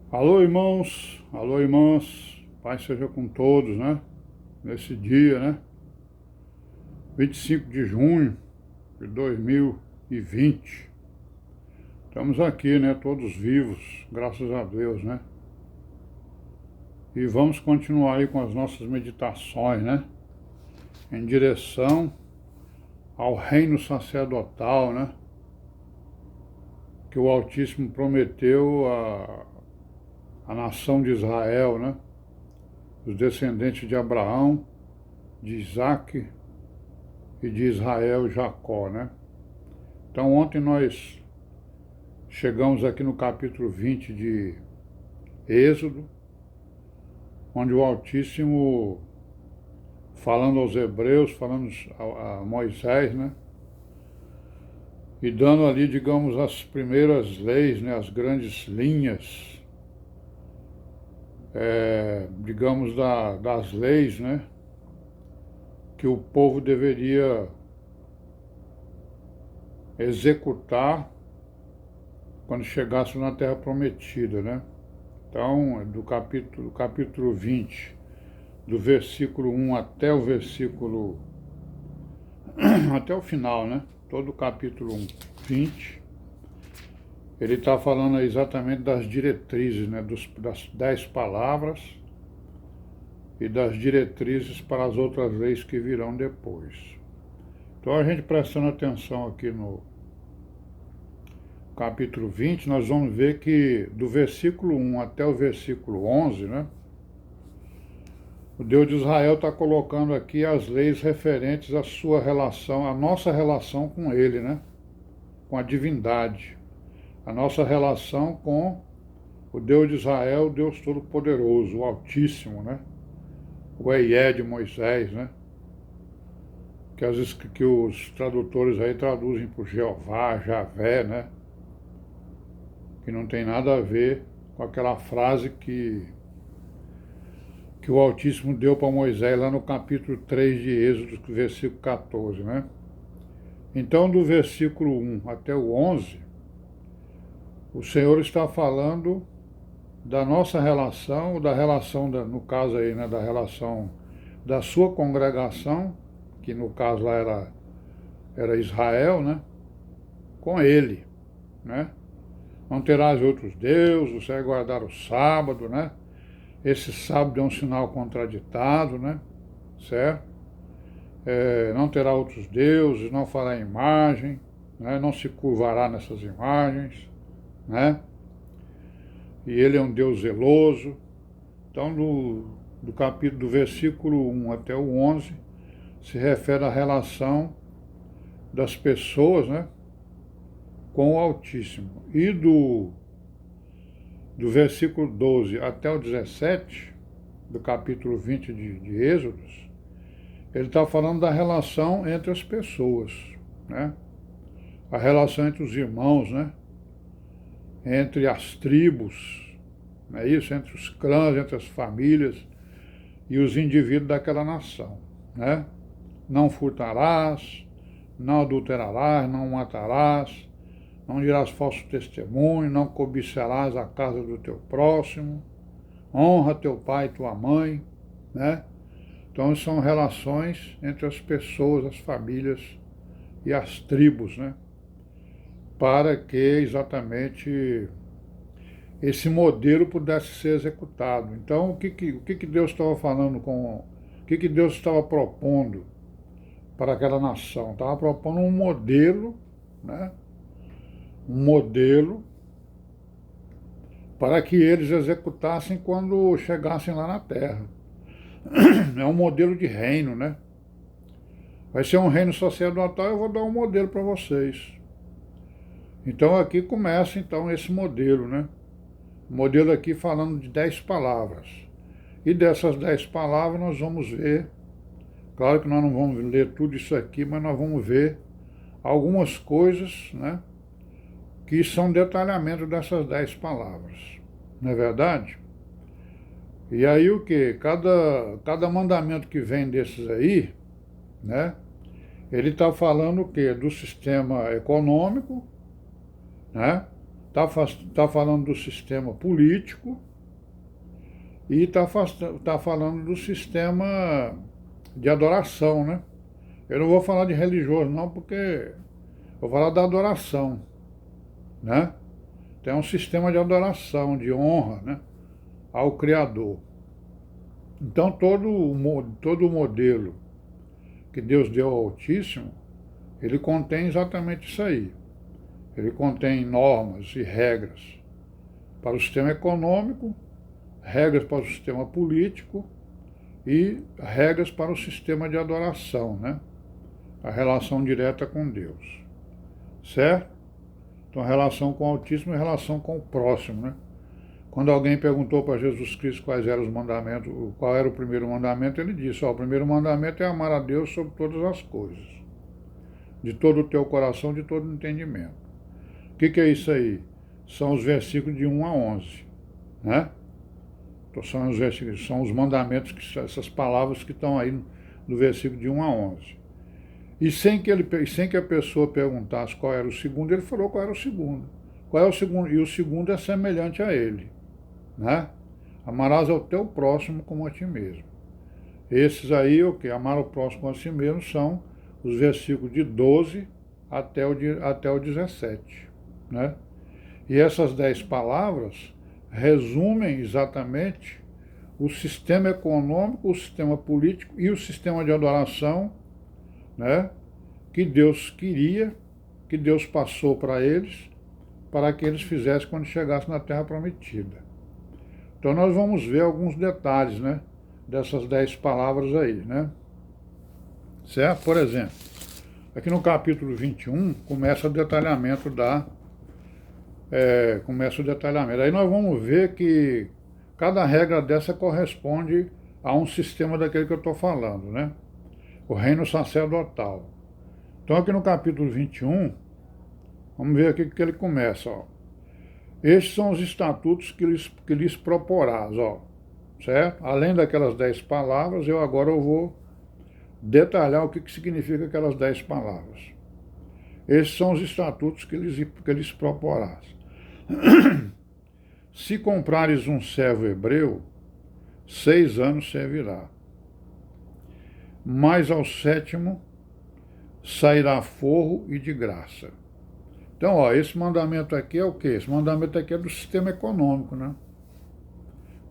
Alô, irmãos, alô, irmãs, paz seja com todos, né? Nesse dia, né? 25 de junho de 2020. Estamos aqui, né? Todos vivos, graças a Deus, né? E vamos continuar aí com as nossas meditações, né? Em direção ao reino sacerdotal, né? Que o Altíssimo prometeu à nação de Israel, né? Os descendentes de Abraão, de Isaque e de Israel e Jacó, né? Então ontem nós chegamos aqui no capítulo 20 de Êxodo, onde o Altíssimo, falando aos hebreus, falando a Moisés, né? E dando ali, digamos, as primeiras leis, né? As grandes linhas, digamos, das leis, né? Que o povo deveria executar quando chegasse na Terra Prometida, né? Então, do capítulo 20, do versículo 1 até o versículo, até o final, né? Todo o capítulo 20, ele está falando exatamente das diretrizes, né? Das 10 palavras e das diretrizes para as outras leis que virão depois. Então, a gente prestando atenção aqui no capítulo 20, nós vamos ver que do versículo 1 até o versículo 11, né? O Deus de Israel está colocando aqui as leis referentes à sua relação, à nossa relação com Ele, né? Com a divindade. A nossa relação com o Deus de Israel, o Deus Todo-Poderoso, o Altíssimo, né? O Eié de Moisés, né? Que os tradutores aí traduzem por Jeová, Javé, né? Que não tem nada a ver com aquela frase que o Altíssimo deu para Moisés lá no capítulo 3 de Êxodo, versículo 14, né? Então, do versículo 1 até o 11, o Senhor está falando da nossa relação, no caso aí, né, da relação da sua congregação, que no caso lá era Israel, né, com Ele, né? Não terás outros deuses, você vai guardar o sábado, né? Esse sábado é um sinal contraditado, né? Certo? Não terá outros deuses, não fará imagem, né? Não se curvará nessas imagens, né? E ele é um Deus zeloso. Então, do versículo 1 até o 11, se refere à relação das pessoas, né, com o Altíssimo. E do versículo 12 até o 17, do capítulo 20 de Êxodos, ele está falando da relação entre as pessoas, né? A relação entre os irmãos, né? Entre as tribos, não é isso? Entre os clãs, entre as famílias e os indivíduos daquela nação, né? Não furtarás, não adulterarás, não matarás, não dirás falso testemunho, não cobiçarás a casa do teu próximo, honra teu pai e tua mãe, né? Então são relações entre as pessoas, as famílias e as tribos, né? Para que exatamente esse modelo pudesse ser executado. Então, o que Deus estava falando o que Deus estava propondo para aquela nação? Estava propondo um modelo, né? Um modelo para que eles executassem quando chegassem lá na Terra. É um modelo de reino, né? Vai ser um reino sacerdotal, eu vou dar um modelo para vocês. Então aqui começa então esse modelo, né? O modelo aqui falando de 10 palavras. E dessas 10 palavras nós vamos ver, claro que nós não vamos ler tudo isso aqui, mas nós vamos ver algumas coisas, né? Que são detalhamento dessas 10 palavras. Não é verdade? E aí o que? Cada mandamento que vem desses aí, né? Ele está falando o quê? Do sistema econômico, né? Está falando do sistema político e está falando do sistema de adoração, né? Eu não vou falar de religioso não, porque eu vou falar da adoração, né? Tem um sistema de adoração, de honra, né, ao Criador. Então todo o modelo que Deus deu ao Altíssimo, ele contém exatamente isso aí. Ele contém normas e regras para o sistema econômico, regras para o sistema político e regras para o sistema de adoração, né? A relação direta com Deus. Certo? Então, a relação com o Altíssimo é a relação com o próximo, né? Quando alguém perguntou para Jesus Cristo quais eram os mandamentos, qual era o primeiro mandamento, ele disse, o primeiro mandamento é amar a Deus sobre todas as coisas, de todo o teu coração, de todo o entendimento. O que é isso aí? São os versículos de 1 a 11, né? Então, são os mandamentos, essas palavras que estão aí no versículo de 1 a 11. E sem que a pessoa perguntasse qual era o segundo, ele falou qual era o segundo. Qual é o segundo? E o segundo é semelhante a ele, né? Amarás ao teu próximo como a ti mesmo. Esses aí, o que? Amar o próximo como a si mesmo, são os versículos de 12 até o 17, né? E essas 10 palavras resumem exatamente o sistema econômico, o sistema político e o sistema de adoração, né, que Deus queria, que Deus passou para eles, para que eles fizessem quando chegassem na Terra Prometida. Então nós vamos ver alguns detalhes, né, dessas 10 palavras aí, né? Certo? Por exemplo, aqui no capítulo 21 começa o detalhamento Aí nós vamos ver que cada regra dessa corresponde a um sistema daquele que eu estou falando, né? O reino sacerdotal. Então aqui no capítulo 21, vamos ver aqui que ele começa, ó. Estes são os estatutos que lhes proporás, ó, certo? Além daquelas 10 palavras, eu vou detalhar o que significa aquelas 10 palavras. Estes são os estatutos que lhes proporás. Se comprares um servo hebreu, 6 anos servirá. Mas ao 7º sairá forro e de graça. Então, ó, esse mandamento aqui é o quê? Esse mandamento aqui é do sistema econômico,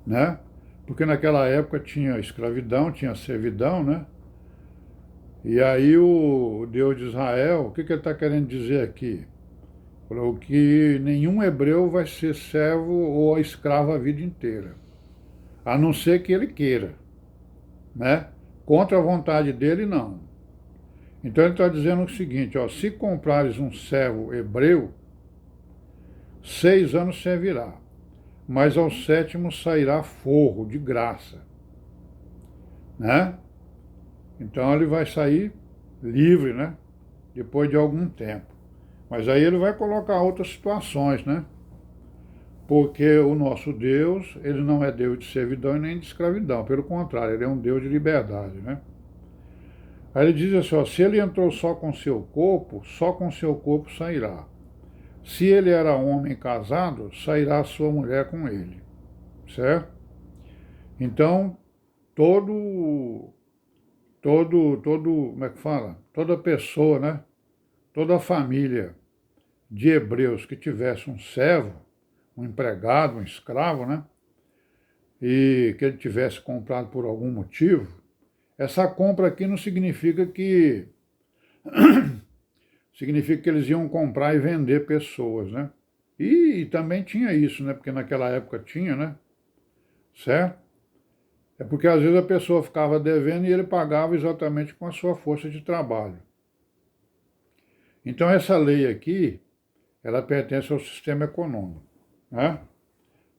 né? Porque naquela época tinha escravidão, tinha servidão, né? E aí o Deus de Israel, o que ele está querendo dizer aqui? Falou que nenhum hebreu vai ser servo ou escravo a vida inteira, a não ser que ele queira, né? Contra a vontade dele, não. Então ele está dizendo o seguinte, ó, se comprares um servo hebreu, 6 anos servirá, mas ao 7º sairá forro de graça, né? Então ele vai sair livre, né? Depois de algum tempo. Mas aí ele vai colocar outras situações, né? Porque o nosso Deus, ele não é Deus de servidão e nem de escravidão. Pelo contrário, ele é um Deus de liberdade, né? Aí ele diz assim, ó, se ele entrou só com seu corpo sairá. Se ele era homem casado, sairá sua mulher com ele. Certo? Então, como é que fala? Toda pessoa, né? Toda família de hebreus que tivesse um servo, um empregado, um escravo, né? E que ele tivesse comprado por algum motivo, essa compra aqui não significa que eles iam comprar e vender pessoas, né? E também tinha isso, né? Porque naquela época tinha, né? Certo? É porque às vezes a pessoa ficava devendo e ele pagava exatamente com a sua força de trabalho. Então essa lei aqui, ela pertence ao sistema econômico, né?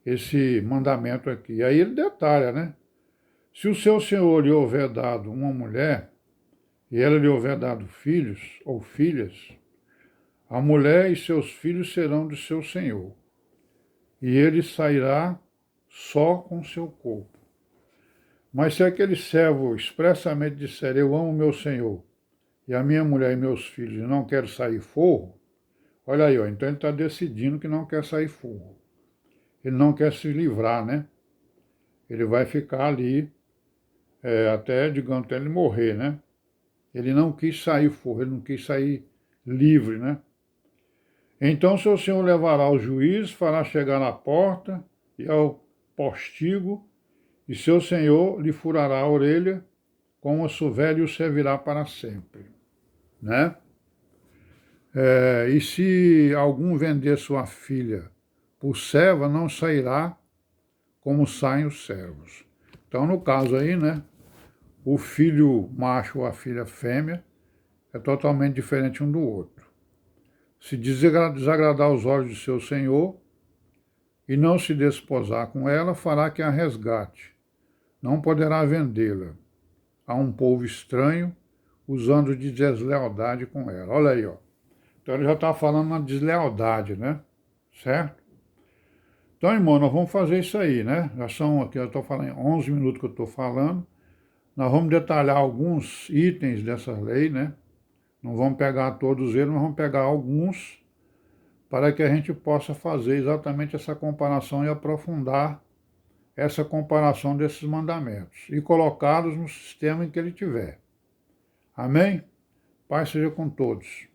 Esse mandamento aqui. Aí ele detalha, né? Se o seu senhor lhe houver dado uma mulher, e ela lhe houver dado filhos ou filhas, a mulher e seus filhos serão de seu senhor, e ele sairá só com seu corpo. Mas se aquele servo expressamente disser, eu amo meu senhor, e a minha mulher e meus filhos não quero sair forro, Olha aí, ó, então ele está decidindo que não quer sair fora. Ele não quer se livrar, né? Ele vai ficar ali até, digamos, até ele morrer, né? Ele não quis sair fora, ele não quis sair livre, né? Então seu senhor levará ao juiz, fará chegar na porta e ao postigo, e seu senhor lhe furará a orelha com uma suvela e o servirá para sempre, né? E se algum vender sua filha por serva, não sairá como saem os servos. Então, no caso aí, né, o filho macho ou a filha fêmea é totalmente diferente um do outro. Se desagradar os olhos de seu senhor e não se desposar com ela, fará que a resgate. Não poderá vendê-la a um povo estranho, usando de deslealdade com ela. Olha aí, ó. Então ele já está falando na deslealdade, né? Certo? Então, irmão, nós vamos fazer isso aí, né? Já são aqui, eu estou falando, 11 minutos que eu estou falando. Nós vamos detalhar alguns itens dessa lei, né? Não vamos pegar todos eles, mas vamos pegar alguns para que a gente possa fazer exatamente essa comparação e aprofundar essa comparação desses mandamentos e colocá-los no sistema em que ele tiver. Amém? Paz seja com todos.